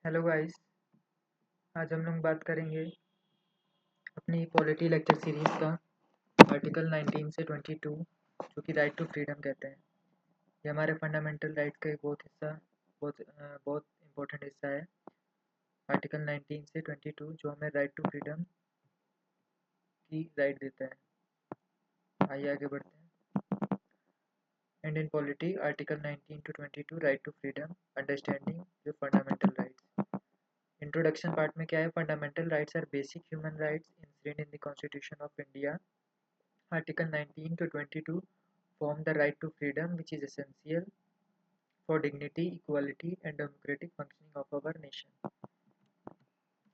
Hello guys. आज हम लोग बात करेंगे अपनी पॉलिटी लेक्चर सीरीज़ का आर्टिकल 19 से 22 जो कि राइट टू फ्रीडम कहते हैं। ये हमारे फंडामेंटल राइट का एक बहुत इम्पोर्टेंट हिस्सा है। आर्टिकल 19 से 22 जो हमें राइट टू फ्रीडम की राइट देता है। आइए आगे बढ़ते हैं। And in polity article 19 to 22 right to freedom understanding जो फंडामेंटल राइट्स। इंट्रोडक्शन पार्ट में क्या है? Fundamental rights are basic human rights enshrined in the constitution of India. Article 19 to 22 form the right to freedom which is essential for dignity, equality and democratic functioning of our nation.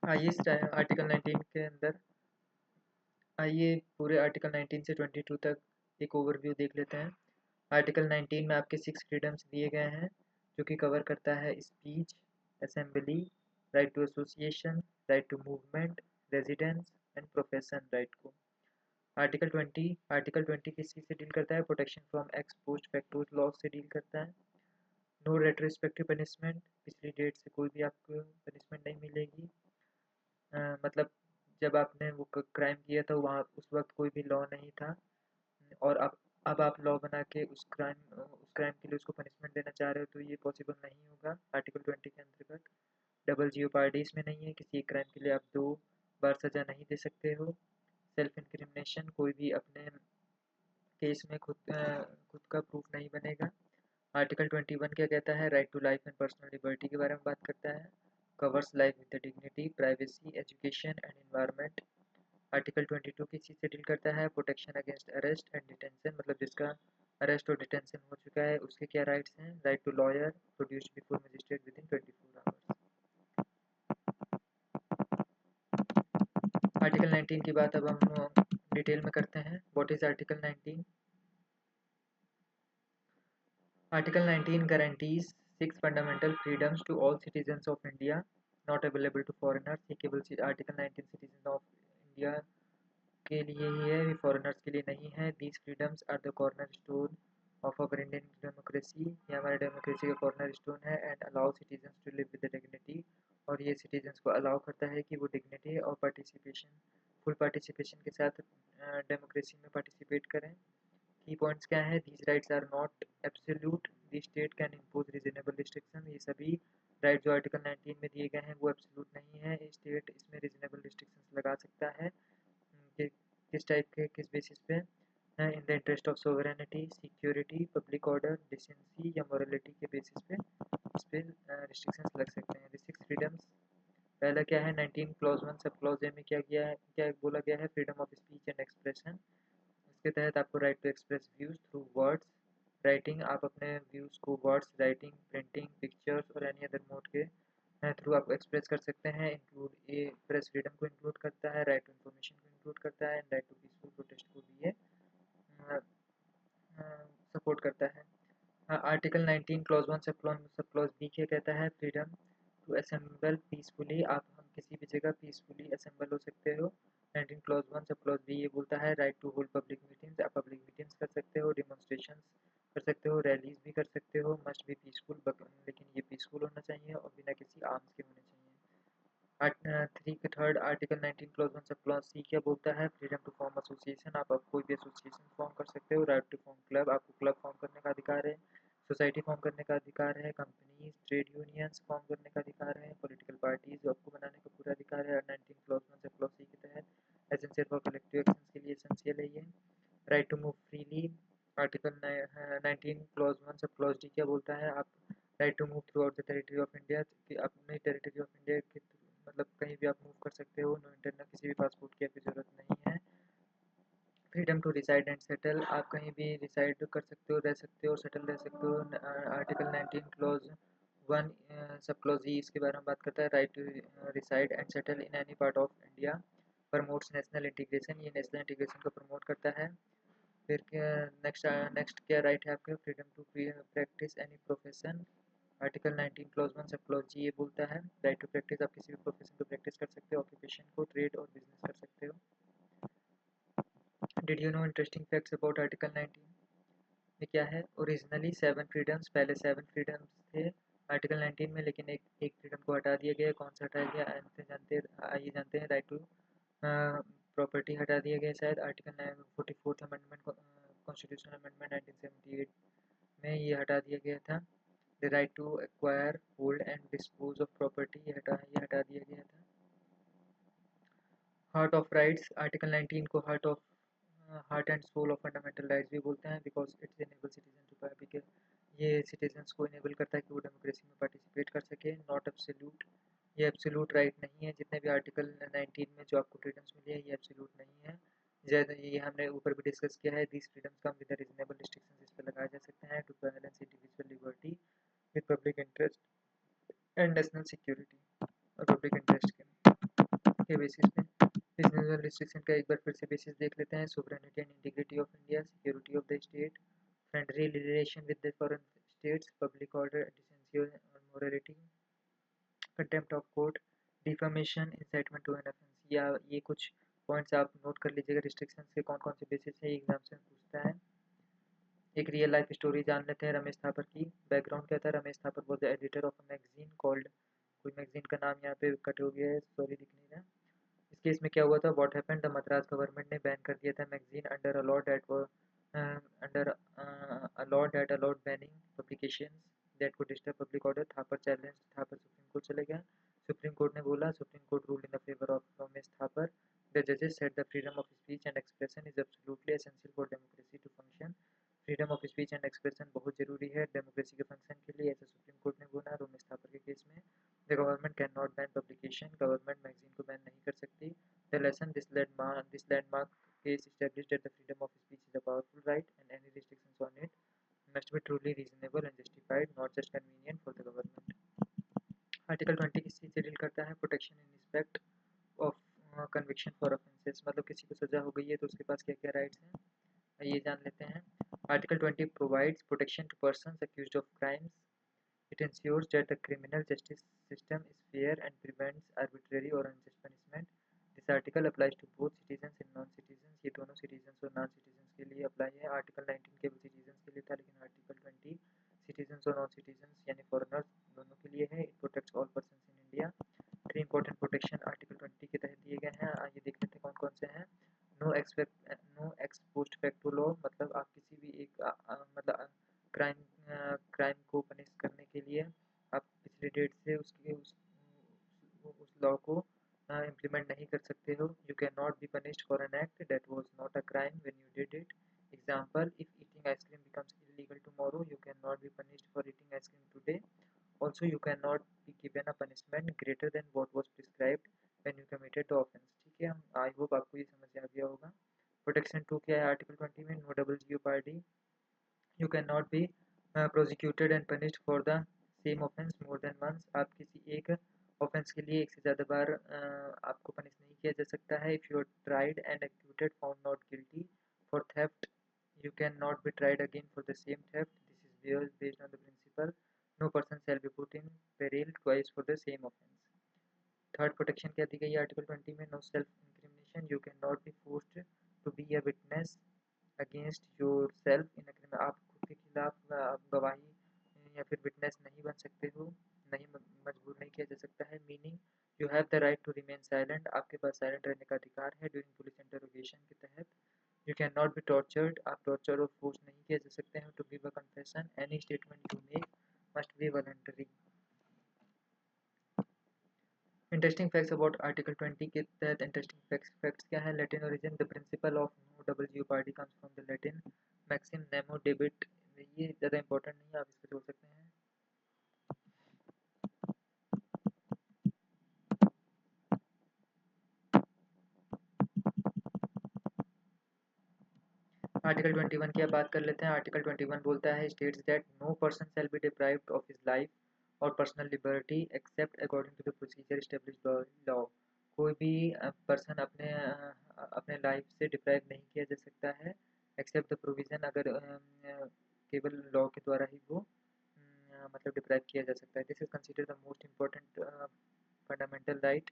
आइए इस article 19 के अंदर आइए पूरे article 19 से 22 तक एक overview देख लेते हैं। आर्टिकल 19 में आपके 6 फ्रीडम्स दिए गए हैं जो कि कवर करता है speech, assembly, right to association, right to movement, residence and profession right को। आर्टिकल 20 किस चीज़ से डील करता है? Protection from ex post facto laws से डील करता है। नो रेट्रोस्पेक्टिव पनिशमेंट, पिछली डेट से कोई भी आपको पनिशमेंट नहीं मिलेगी। मतलब जब आपने वो क्राइम किया था वहाँ उस वक्त कोई भी लॉ नहीं था और अब आप लॉ बना के उस क्राइम के लिए उसको पनिशमेंट देना चाह रहे हो तो ये पॉसिबल नहीं होगा। आर्टिकल 20 के अंतर्गत डबल जियोपार्डी इसमें नहीं है। किसी एक क्राइम के लिए आप 2 बार सज़ा नहीं दे सकते हो। सेल्फ इंक्रिमिनेशन, कोई भी अपने केस में खुद का प्रूफ नहीं बनेगा। आर्टिकल 21 क्या कहता है? Right to life and personal liberty के बारे में बात करता है। Covers life with dignity, privacy, education and environment. Article 22 किस चीज़ से डील करता है? Protection against arrest and detention, मतलब जिसका अरेस्ट और डिटेंशन हो चुका है उसके क्या राइट्स हैं? Right to lawyer produced before magistrate within 24 hours. Article 19 की बात अब हम डिटेल में करते हैं। What is article 19? Article 19 guarantees 6 fundamental freedoms to all citizens of India, not available to foreigners। ये केवल आर्टिकल 19 सिटीजन ऑफ इंडिया के लिए ही है, ये फॉरेनर्स के लिए नहीं है। These freedoms are the cornerstone of our Indian democracy, ये हमारे डेमोक्रेसी का कॉर्नर स्टोन है। And allow citizens to live with dignity, और ये सिटीजन्स को अलाउ करता है कि वो डिग्निटी और फुल पार्टिसिपेशन के साथ डेमोक्रेसी में पार्टिसिपेट करें। की पॉइंट्स क्या है? These rights are not absolute, the state can impose reasonable restriction. ये सभी राइट जो आर्टिकल 19 में दिए गए हैं वो एब्सोल्यूट नहीं है, स्टेट इसमें रीजनेबल रिस्ट्रिक्शंस लगा सकता है। किस टाइप के, किस बेसिस पे? In the interest of sovereignty, security, public order, decency या मोरलिटी के बेसिस पे इस पे रिस्ट्रिक्शंस लग सकते हैं। द 6 फ्रीडम्स, पहला क्या है? 19 क्लॉज 1 सब क्लॉज ए में क्या बोला गया है? Freedom of speech and expression. इसके तहत आपको right to express views through words writing, आप अपने व्यूज़ को वर्ड्स, राइटिंग, प्रिंटिंग, पिक्चर्स और एनी अदर मोड के थ्रू आप एक्सप्रेस कर सकते हैं। इंक्लूड ये प्रेस फ्रीडम को इंक्लूड करता है, राइट टू इन्फॉर्मेशन को इंक्लूड करता है, राइट टू पीसफुल प्रोटेस्ट को भी ये सपोर्ट करता है। Article 19 clause 1 sub clause B क्या कहता है? फ्रीडम टू असेंबल पीसफुली, हम किसी भी जगह पीसफुली असेंबल हो सकते हो। 19 क्लॉज 1 सब क्लॉज बी ये बोलता है right to hold public meetings, आप पब्लिक मीटिंग्स कर सकते हो, डेमोन्स्ट्रेशन कर सकते हो, रैलीज भी कर सकते हो। मस्ट बी पीसफुल, लेकिन ये पीसफुल होना चाहिए और बिना किसी आर्म्स के होने चाहिए। Third article 19 clause 1 sub clause C क्या बोलता है? फ्रीडम टू फॉर्म एसोसिएशन, आप कोई भी एसोसिएशन फॉर्म कर सकते हो। राइट टू फॉर्म क्लब, आपको क्लब फॉर्म करने का अधिकार है। सोसाइटी फॉर्म करने का अधिकार है। कंपनीज, ट्रेड यूनियंस फॉर्म करने का अधिकार है। पॉलिटिकल पार्टीज आपको बनाने का पूरा अधिकार है। 19 क्लॉज 1 सब क्लॉज सी के तहत एसेंशियल फॉर कलेक्टिव एक्शंस के लिए एसेंशियल है ये। Right to move freely, article 19 clause 1 sub clause D क्या बोलता है? आप right to move throughout the territory of India, कि अपने टेरिटरी ऑफ इंडिया के मतलब कहीं भी आप मूव कर सकते हो। नो इंटरनल, किसी भी पासपोर्ट की आपकी ज़रूरत नहीं है। Freedom to reside and settle, आप कहीं भी रिसाइड कर सकते हो, रह सकते हो, सेटल रह सकते हो। आर्टिकल 19 क्लॉज 1 सब क्लॉज ई इसके बारे में बात करता है। Right to reside and settle in any part of India, promotes national integration, ये नेशनल इंटीग्रेशन को प्रमोट करता है। फिर नेक्स्ट क्या राइट है आपका? Freedom to practice any profession, article 19 clause 1 sub clause जी ये बोलता है राइट टू प्रैक्टिस, आप किसी भी प्रोफेशन को प्रैक्टिस कर सकते हो, ऑक्यूपेशन को, ट्रेड और बिजनेस कर सकते हो। Did you know interesting facts about article 19 में क्या है? ओरिजिनली 7 फ्रीडम्स, पहले 7 फ्रीडम्स थे आर्टिकल 19 में, लेकिन एक फ्रीडम को हटा दिया गया है। कौन सा हटाया गया आइए जानते हैं। राइट टू प्रॉपर्टी हटा दिया गया शायद article 44th amendment constitutional amendment 1978 में ये हटा दिया गया था। The right to acquire hold and dispose of property ये हटा दिया गया था। हार्ट ऑफ राइट्स आर्टिकल 19 को heart and soul of fundamental rights भी बोलते हैं, because it's enable citizen to because ये सिटीजन्स को इनेबल करता है कि वो डेमोक्रेसी में पार्टिसिपेट कर सके। नॉट एब्सोल्यूट, ये एब्सोल्यूट राइट नहीं है। जितने भी आर्टिकल 19 में जो आपको फ्रीडम्स मिली है ये एब्सोल्यूट नहीं है। ये हमने ऊपर भी डिस्कस किया है। This freedoms come with reasonable restrictions इस पर लगाए जा सकते हैं to balance individual liberty with public interest and national security और पब्लिक इंटरेस्ट के बेसिस पे। रीजनेबल रिस्ट्रिक्शन का एक बार फिर से बेसिस देख लेते हैं। Sovereignty and integrity of India, security of the state, friendly relation with the foreign states, public order, decency और morality, contempt of court, defamation, incitement to an offence. या ये कुछ पॉइंट्स आप नोट कर लीजिएगा। रिस्ट्रिक्शन के कौन कौन से बेसिस है एग्जाम से पूछता है। एक रियल लाइफ स्टोरी जान लेते हैं रमेश थापर की। बैकग्राउंड क्या था? Ramesh Thapar was the editor of a magazine called, कोई मैगजीन का नाम यहाँ पे कट हो गया है, सॉरी दिख नहीं रहा। इस केस में क्या हुआ था? What happened, the Madras government ने बैन कर दिया था magazine under a law that allowed banning publications that could disturb public order. Thapar challenge, Thapar supreme court चले गया। सुप्रीम कोर्ट ने बोला, supreme court ruled in the favour of Ramesh Thapar. The जजेस said the freedom of speech and expression is absolutely essential for democracy to function. Freedom of speech and expression बहुत जरूरी है democracy के function के लिए, ऐसा सुप्रीम कोर्ट ने बोला रमेश थापर के केस में। The government can not ban publication, government magazine को बैन नहीं कर सकती। The lesson this landmark case established that the freedom of speech is a powerful right and any restrictions on it must be truly reasonable and justified, not just convenient for the government. Article 20 किस चीज़ से deal करता है? Protection in respect of conviction for offences, मतलब किसी को सजा हो गई है तो उसके पास क्या क्या राइट्स हैं ये जान लेते हैं। Article 20 provides protection to persons accused of crimes. It ensures that the criminal justice system is fair and prevents arbitrary or unjust punishment. This article applies to both citizens and non-citizens. ये दोनों citizens और non-citizens के लिए apply है। Article 19 केवल citizens के लिए था, लेकिन आर्टिकल 20 citizens और non-citizens यानी foreigners दोनों के लिए है। It protects all persons in India. Three important protection article 20 के तहत दिए गए हैं, ये देख लेते हैं कौन कौन से हैं। No ex post facto law, मतलब आप किसी भी एक मतलब क्राइम को पनिश करने के लिए आप पिछले डेट से उस लॉ को इम्प्लीमेंट नहीं कर सकते हो। You can not be punished for an act that was not a crime when you did it. Example, if eating ice cream becomes illegal tomorrow, you can not be punished for eating ice cream today. Also, you cannot be given a punishment greater than what was prescribed when you committed the offense. ठीक है, I hope आपको ये समझ आ गया होगा। Protection 2 क्या है article 20 में? No double jeopardy, you can not be prosecuted and punished for the same offence more than once. आप किसी एक ऑफेंस के लिए एक से ज़्यादा बार आपको पनिश नहीं किया जा सकता है। If you are tried and acquitted found not guilty for theft, you cannot be tried again for the same theft. This is based on the principle no person shall be put in peril twice for the same offense. Third protection क्या दी गई है article 20 में? No self incrimination, you can not be forced to be a witness against yourself in a, आप खुद के खिलाफ आप गवाही या फिर विटनेस नहीं बन सकते हो, नहीं मजबूर नहीं किया जा सकता है। Meaning, you have the right to remain silent, आपके पास साइलेंट रहने का अधिकार है ड्यूरिंग पुलिस इंटरोगेशन के तहत। You can not be tortured, आप टॉर्चर और फोर्स नहीं किया जा सकते हैं to give a confession. Any statement you make must be voluntary. Interesting facts about article 20 के तहत इंटरेस्टिंग फैक्ट्स क्या है? Latin origin, the principle of no double jeopardy comes from the Latin maxim nemo debet. ये ज़्यादा important नहीं है, आप इसको छोड़ सकते हैं। आर्टिकल 21 की आप बात कर लेते हैं। आर्टिकल 21 बोलता है, states that no person shall be deprived of his life और personal liberty except according to the procedure established by law. कोई भी पर्सन अपने लाइफ से डिप्राइव नहीं किया जा सकता है एक्सेप्ट द प्रोविज़न, अगर केवल लॉ के द्वारा ही वो मतलब डिप्राइव किया जा सकता है। This is consider the most important fundamental right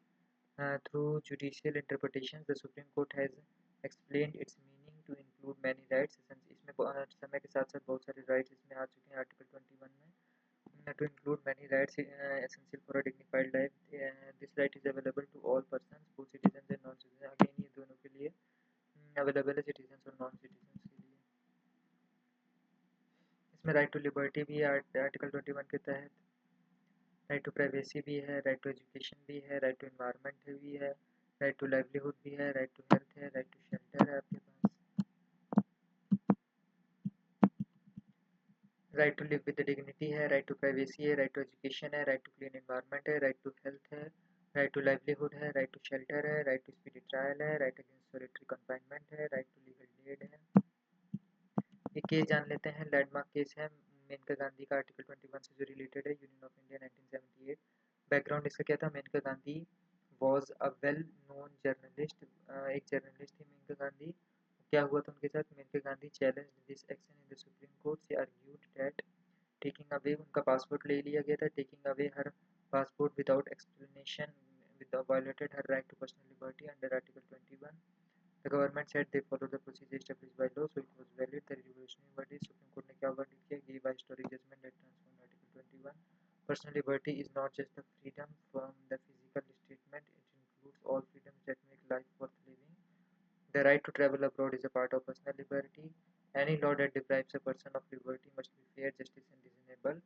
through judicial interpretation. The supreme court has explained its meaning to include many rights. इसमें समय के साथ साथ बहुत सारे राइट्स इसमें आ चुके हैं आर्टिकल 21 में। to include many rights essential for a dignified life. This right is available to all persons, both citizens and non-citizens. Again ये दोनों के लिए अवेलेबल है, सिटीजन्स और नॉन सिटीजन्स के लिए. इसमें राइट टू लिबर्टी भी है आर्टिकल 21 के तहत, राइट टू प्राइवेसी भी है, राइट टू एजुकेशन भी है, राइट टू इन्वायरमेंट भी है, राइट टू लाइवलीहुड भी है, राइट टू हेल्थ है, राइट टू शेल्टर है आपके पास, right to live with dignity है, राइट टू प्राइवेसी है, राइट टू एजुकेशन है, राइट टू क्लीन इन्वायरमेंट है, राइट टू हेल्थ है, राइट टू लाइवलीहुड है, राइट टू शेल्टर है, राइट टू स्पीडी ट्रायल है, राइट अगेंस्ट सॉलिटरी कन्फाइनमेंट है, right to legal aid है. ये केस जान लेते हैं. लैंडमार्क केस है मेनका गांधी का, आर्टिकल 21 से जो रिलेटेड है, यूनियन ऑफ इंडिया 1978. बैकग्राउंड इसका क्या था? Maneka Gandhi was a well known journalist, एक जर्नलिस्ट थी मेनका गांधी. क्या हुआ था उनके साथ? Maneka Gandhi challenge this action in the supreme court. She argued that taking away, उनका पासपोर्ट ले लिया गया था, taking away her passport without explanation violated her right to personal liberty under Article 21. The government said they followed the procedure established by law, so it was valid. The revolutionary verdict, Supreme Court ने क्या verdict किया? Gave a historic judgment that transformed Article 21. Personal liberty is not just the freedom from the physical statement; it includes all freedoms that make life worth living. The right to travel abroad is a part of personal liberty. Any law that deprives a person of liberty must be fair, justice, and reasonable.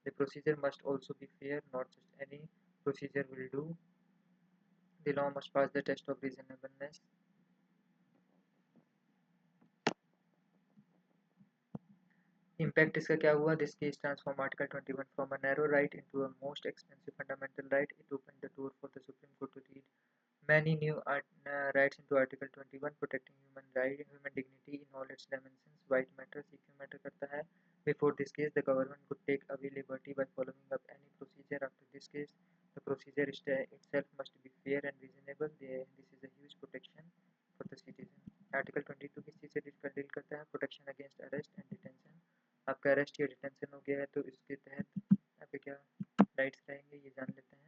The procedure must also be fair; not just any procedure will do. The law must pass the test of reasonableness. Impact इसका क्या हुआ? This case transform article 21 from a narrow right into a most expensive fundamental right. It open the door for the supreme court to read many new rights into Article 21, protecting human dignity in all its dimensions. White matters, EQ matter करता है. Before this case, the government could take away liberty by following up any procedure. After this case, the procedure itself must be fair and reasonable. This is a huge protection for the citizen. Article 22 किस चीज़ से deal करता है? Protection against arrest and detention. आपका arrest या detention हो गया है तो इसके तहत आपके क्या राइट्स रहेंगे ये जान लेते हैं.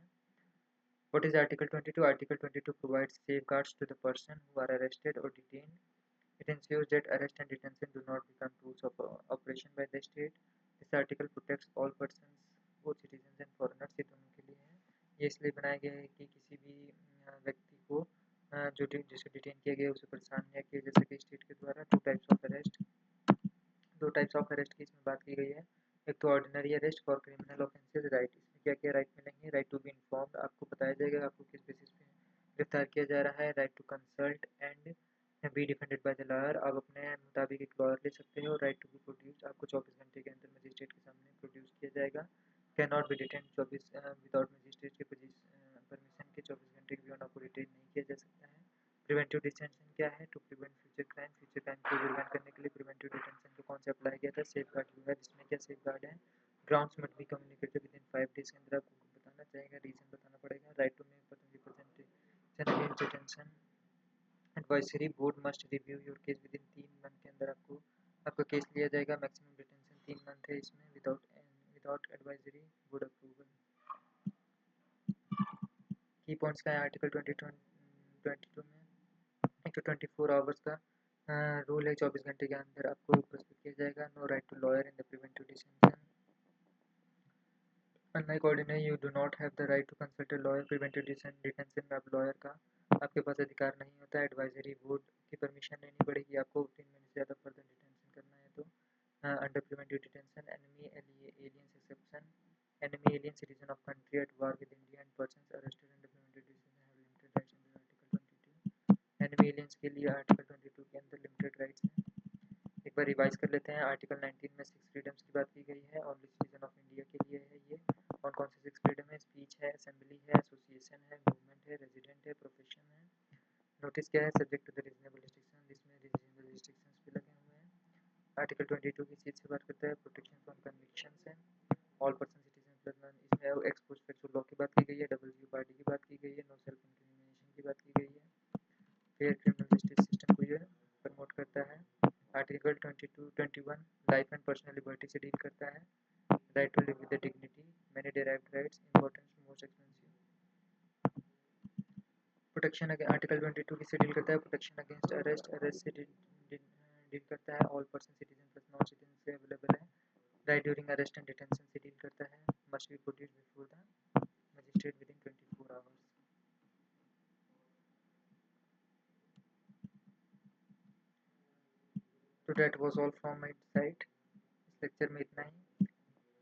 What is Article 22? Article 22 provides safeguards to the person who are arrested or detained. It ensures that arrest and detention do not become tools of operation by the state. This article protects all persons, both citizens and foreigners. ये दोनों के लिए है. ये इसलिए बनाया गया है कि किसी भी व्यक्ति को जो जिसे डिटेन किया गया है उसे परेशान नहीं किया जा सके स्टेट के द्वारा. दो टाइप्स ऑफ अरेस्ट की इसमें बात की गई है. एक तो ordinary arrest for criminal offences. Right, इसमें क्या क्या राइट मिलेंगे? राइट टू बी इन्फॉर्म्ड, आपको बताया जाएगा आपको किस बेसिस पे गिरफ्तार किया जा रहा है. Right to consult and be defended by the lawyer, आप अपने मुताबिक एक लॉयर ले सकते हो. राइट टू बी प्रोड्यूस्ड, आपको 24 घंटे के अंदर मजिस्ट्रेट के सामने प्रोड्यूस किया जाएगा. Can not B detain 24 without magistrate के परमिशन के 24 घंटे के बियॉन्ड आपको डिटेन नहीं किया जा सकता है. प्रिवेंटिव डिटेंशन क्या है? टू प्रिवेंट फ्यूचर क्राइम को प्रिवेंट करने के लिए प्रिवेंटिव डिटेंशन को कौन से अप्लाई किया था? सेफ गार्ड जो है, जिसमें क्या सेफ गार्ड है? Grounds must be communicated within 5 days के अंदर आपको बताना चाहिए, रीजन बताना पड़ेगा. Right to make representation against detention. Advisory board must review your case within 3 month के अंदर आपका केस लिया जाएगा. मैक्सिमम डिटेंशन 3 मंथ है इसमें विदाउट एडवाइजरी बोर्ड अप्रूवल. की पॉइंट्स का है आर्टिकल 22 में? एक तो 24 आवर्स का रूल है, 24 घंटे के अंदर आपको प्रस्तुत किया जाएगा. No right to lawyer in the preventive detention. Unlike ordinary you do not have the right to consult a lawyer. Preventive detention में आप लॉयर का आपके पास अधिकार नहीं होता. एडवाइजरी बोर्ड की परमिशन लेनी पड़ेगी आपको 3 महीने से ज़्यादा फर्दर डिटेंशन करना है तो. Under preventive detention, enemy aliens exception. Enemy alien citizen of country at war with India and persons arrested under preventive detention have limited rights under article 22. Enemy aliens के लिए आर्टिकल 22 के अंदर limited rights हैं. एक बार revise कर लेते हैं. Article 19 में 6 फ्रीडम्स की बात की गई है. ओनली सिटीजन ऑफ इंडिया के लिए है ये. कौन से 6 फ्रीडम है? स्पीच है, असेंबली है, एसोसिएशन है, मूवमेंट है, रेजिडेंट है, प्रोफेशन है. नोटिस क्या है? Subject to the reasonable restriction. इसमें रीजनेबल रिस्ट्रिक्शंस भी लगे हुए हैं. आर्टिकल 22 की चीज़ से बात करता है. प्रोटेक्शन फ्रॉम कन्विक्शंस है. All person citizen plus one. इसमें एक्सपोज फैक्चुअल लॉ की बात की गई है. डब्ल्यू पार्टी की बात की गई है. नो सेल्फ इंक्रिमिनेशन की बात की गई है. फेयर क्रिमिनल जस्टिस सिस्टम को ये प्रमोट करता है. Article 21 life and personal liberty से डील करता है. Right to live with dignity, many derived rights, importance most expensive. Protection article 22 किससे डील करता है? प्रोटेक्शन अगेंस्ट अरेस्ट से डील करता है. All person citizen plus non citizen से अवेलेबल है. Right during arrest and detention से डील करता है. must be produced before the magistrate within 24 hours. तो that was all from my side. इस लेक्चर में इतना ही,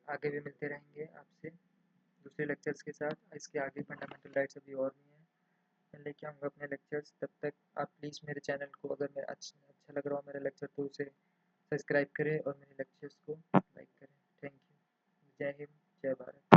आगे भी मिलते रहेंगे आपसे दूसरे लेक्चर्स के साथ। इसके आगे फंडामेंटल राइट्स अभी और भी हैं, मैं लेके आऊँगा अपने लेक्चर्स। तब तक आप प्लीज़ मेरे चैनल को, अगर मेरा अच्छा लग रहा हो मेरा लेक्चर, तो उसे सब्सक्राइब करें और मेरे लेक्चर्स को लाइक करें। Thank you. जय हिंद, जय भारत।